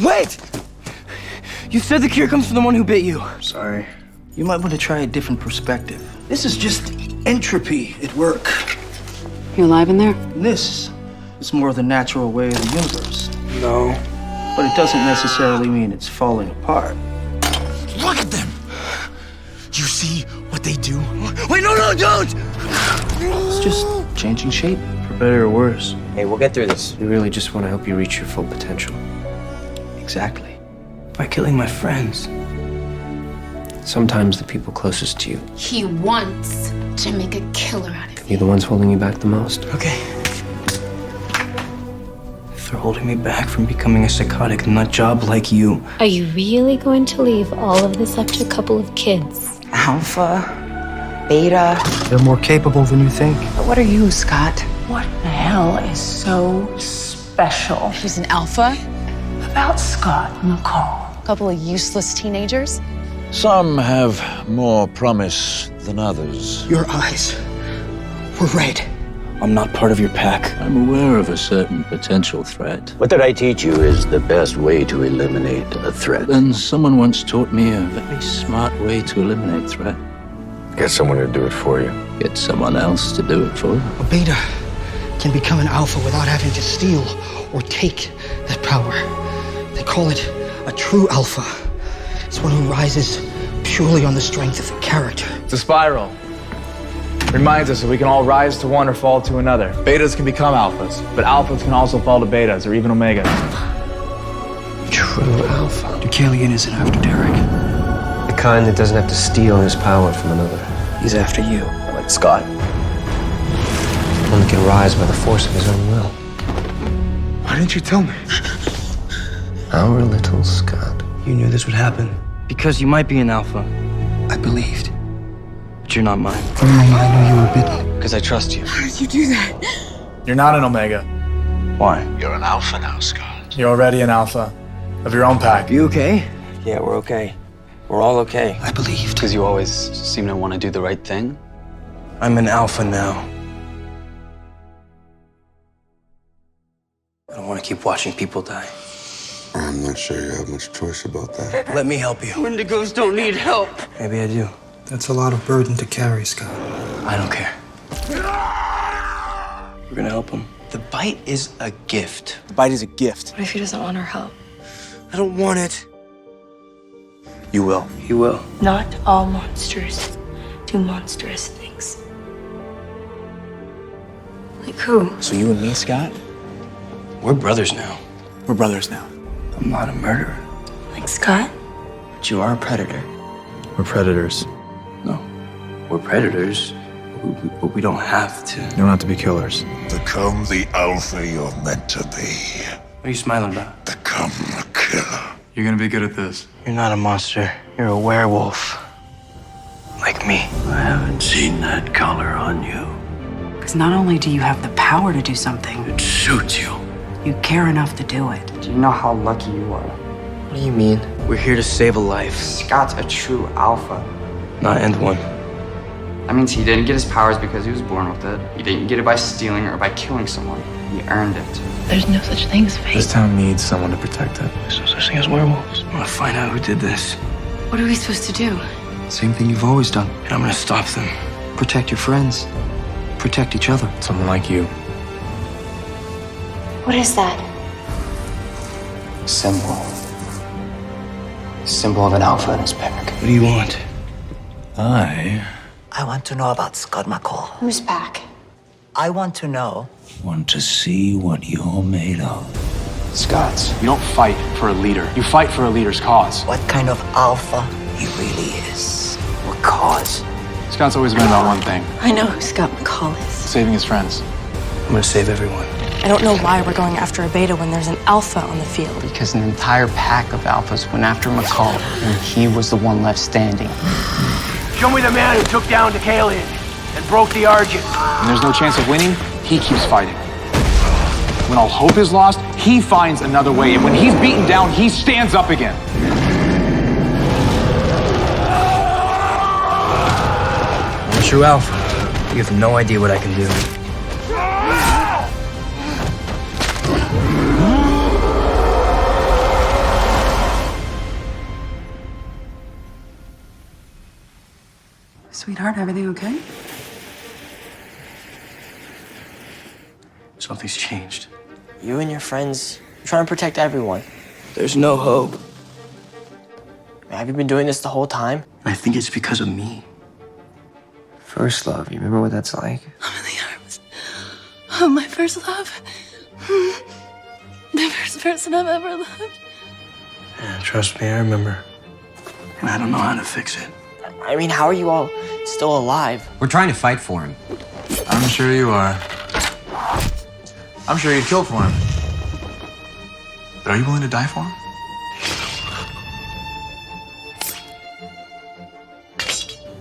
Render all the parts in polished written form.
Wait! You said the cure comes from the one who bit you. Sorry. You might want to try a different perspective. This is just entropy at work. You alive in there? This is more the natural way of the universe. No. But it doesn't necessarily mean it's falling apart. Look at them! You see what they do? Wait, no, don't! It's just changing shape, for better or worse. Hey, we'll get through this. We really just want to help you reach your full potential. Exactly. By killing my friends. Sometimes the people closest to you, He wants to make a killer out of you. you're the ones holding you back the most. Okay. If they're holding me back from becoming a psychotic nut job like you. Are you really going to leave all of this up to a couple of kids? Alpha, beta. They're more capable than you think. What are you, Scott? What the hell is so special She's an alpha. about Scott McCall? A couple of useless teenagers. Some have more promise than others. Your eyes were red. I'm not part of your pack. I'm aware of a certain potential threat. What did I teach you is the best way to eliminate a threat? Then someone once taught me a very smart way to eliminate threat. Get someone to do it for you. Get someone else to do it for you. A beta can become an alpha without having to steal or take that power. They call it a true alpha. It's one who rises purely on the strength of character. It's a spiral. Reminds us that we can all rise to one or fall to another. Betas can become alphas, but alphas can also fall to betas or even omegas. True alpha. Deucalion isn't after Derek. The kind that doesn't have to steal his power from another. He's after you. Like Scott. One that can rise by the force of his own will. Why didn't you tell me? Our little Scott. You knew this would happen. Because you might be an alpha. I believed. But you're not mine. From the moment I knew you were bitten. Because I trust you. How did you do that? You're not an omega. Why? You're an alpha now, Scott. You're already an alpha of your own pack. You okay? Yeah, we're okay. We're all okay. I believed. Because you always seem to want to do the right thing. I'm an alpha now. I don't want to keep watching people die. I'm not sure you have much choice about that. Let me help you. Wendigos don't need help. Maybe I do. That's a lot of burden to carry, Scott. I don't care. We're gonna help him. The bite is a gift. The bite is a gift. What if he doesn't want our help? I don't want it. You will. He will. Not all monsters do monstrous things. Like who? So you and me, Scott, We're brothers now. we're brothers now. I'm not a murderer. Like Scott? But you are a predator. We're predators. No. We're predators. But we don't have to. You don't have to be killers. Become the alpha you're meant to be. What are you smiling about? Become a killer. You're gonna be good at this. You're not a monster. You're a werewolf. Like me. I haven't seen that color on you. Because not only do you have the power to do something, It suits you. you care enough to do it. Do you know how lucky you are? What do you mean? We're here to save a life, Scott's a true alpha. not end one. That means he didn't get his powers because he was born with it. He didn't get it by stealing or by killing someone. He earned it. There's no such thing as fate. This town needs someone to protect it. There's no such thing as werewolves. I want to find out who did this. What are we supposed to do? Same thing you've always done. And I'm gonna stop them. Protect your friends. Protect each other. Someone like you. What is that? Symbol. Symbol of an alpha in his pack. What do you want? I want to know about Scott McCall. Who's back? I want to know. Want to see what you're made of. Scott's. You don't fight for a leader. You fight for a leader's cause. What kind of alpha he really is. What cause? Scott's always been about one thing, I know who Scott McCall is. saving his friends. I'm gonna save everyone. I don't know why we're going after a beta when there's an alpha on the field. Because an entire pack of alphas went after McCall, and he was the one left standing. Show me the man who took down Deucalion and broke the Argent. When there's no chance of winning, he keeps fighting. When all hope is lost, he finds another way. And when he's beaten down, he stands up again. I'm a true alpha. You have no idea what I can do. Sweetheart, everything okay? Something's changed. You and your friends, you're trying to protect everyone. There's no hope. Have you been doing this the whole time? I think it's because of me. First love, you remember what that's like? I'm in the arms of my first love. The first person I've ever loved. Yeah, trust me, I remember. And I don't know how to fix it. I mean, how are you all still alive? We're trying to fight for him. I'm sure you are. I'm sure you'd kill for him. But are you willing to die for him?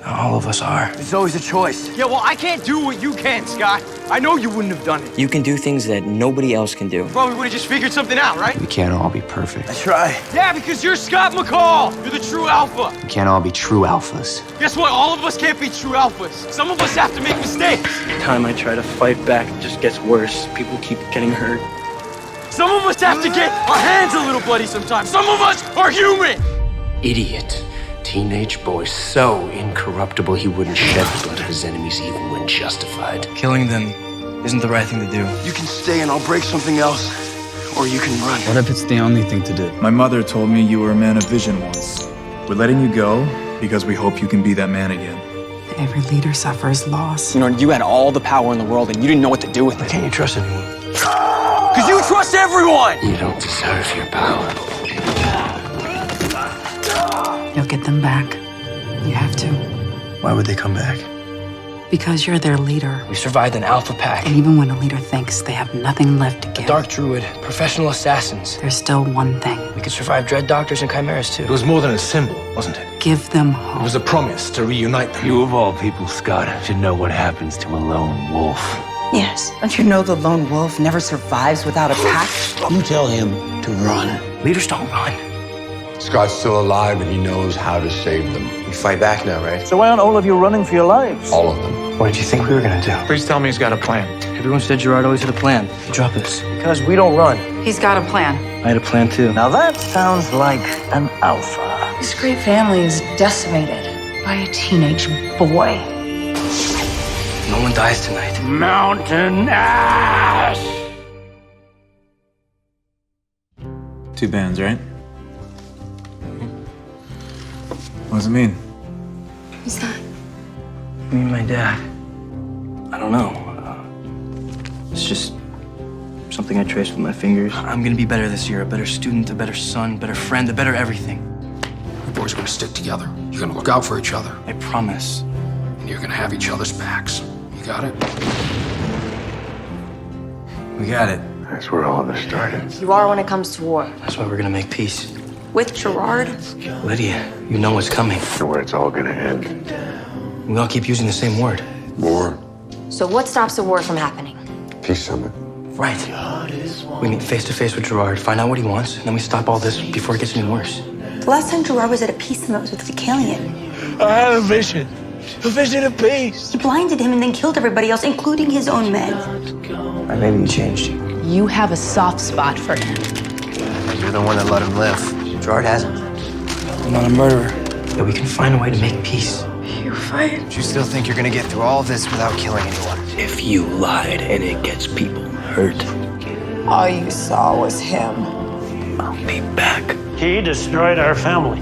All of us are. There's always a choice. Yeah, well, I can't do what you can, Scott. I know you wouldn't have done it. You can do things that nobody else can do. Probably would have just figured something out, right? We can't all be perfect. That's right. Yeah, because you're Scott McCall. You're the true alpha. We can't all be true alphas. Guess what? All of us can't be true alphas. Some of us have to make mistakes. Every time I try to fight back, it just gets worse. People keep getting hurt. Some of us have to get our hands a little bloody sometimes. Some of us are human. Idiot. Teenage boy so incorruptible he wouldn't shed the blood of his enemies even when justified. Killing them isn't the right thing to do. You can stay and I'll break something else. Or you can run. What if it's the only thing to do? My mother told me you were a man of vision once. We're letting you go because we hope you can be that man again. Every leader suffers loss. You know, you had all the power in the world and you didn't know what to do with it. Can't you trust anyone? Because you trust everyone. You don't deserve your power. You'll get them back. You have to. Why would they come back? Because you're their leader. We survived an alpha pack. And even when a leader thinks they have nothing left to give, Dark Druid, professional assassins. there's still one thing. We could survive Dread Doctors and Chimeras too. It was more than a symbol, wasn't it? Give them hope. It was a promise to reunite them. You of all people, Scott, should know what happens to a lone wolf. Yes. Don't you know the lone wolf never survives without a pack? You tell him to run. Leaders don't run. Scott's still alive and he knows how to save them. We fight back now, right? So why aren't all of you running for your lives? All of them. What did you think we were gonna do? Please tell me he's got a plan. Everyone said Gerard always had a plan. Drop us. Because we don't run. He's got a plan. I had a plan too. Now that sounds like an alpha. This great family is decimated by a teenage boy. No one dies tonight. Mountain Ash! 2 bands, right? What does it mean? Who's that? Me and my dad. I don't know. It's just something I traced with my fingers. I'm gonna be better this year. A better student, a better son, better friend, a better everything. You boys are gonna stick together. You're gonna look out for each other. I promise. And you're gonna have each other's backs. You got it? We got it. That's where all this started. You are when it comes to war. That's why we're gonna make peace. With Gerard? Lydia, you know what's coming. And where it's all gonna end. We all keep using the same word. War. So what stops the war from happening? Peace summit. Right. We meet face to face with Gerard, find out what he wants, and then we stop all this before it gets any worse. The last time Gerard was at a peace summit was with the Decalion. I had a vision. A vision of peace. He blinded him and then killed everybody else, including his own men. Or maybe he changed. You have a soft spot for him. You're the one that let him live. Gerard hasn't. I'm not a murderer. But we can find a way to make peace. You're fired. Do you still think you're gonna get through all this without killing anyone? If you lied and it gets people hurt, All you saw was him. I'll be back. He destroyed our family.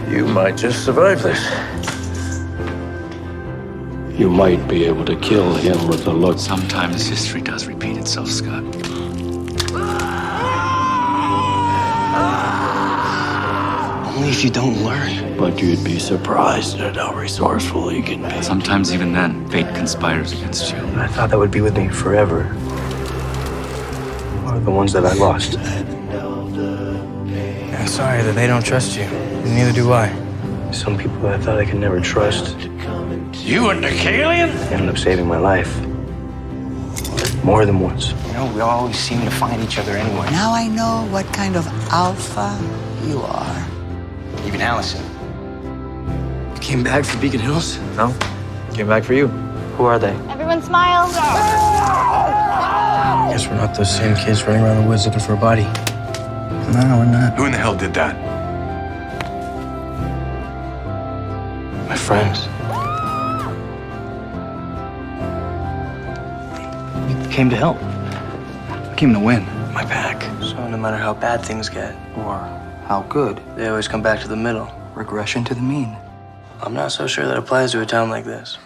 You might just survive this. You might be able to kill him with a look. Sometimes history does repeat itself, Scott. Only if you don't learn. But you'd be surprised at how resourceful he can be. Sometimes even then, fate conspires against you. I thought that would be with me forever. Or the ones that I lost. I'm sorry that they don't trust you. Neither do I. Some people I thought I could never trust. You and Decalion? Ended up saving my life. More than once. You know, we always seem to find each other anyway. Now I know what kind of alpha you are. Even Allison. You came back for Beacon Hills? No. Came back for you. Who are they? Everyone smile. Guess we're not those same kids running around the woods looking for a body. No, we're not. Who in the hell did that? My friends. You came to help. I came to win. My pack. So no matter how bad things get, Or how good? they always come back to the middle. Regression to the mean. I'm not so sure that applies to a town like this.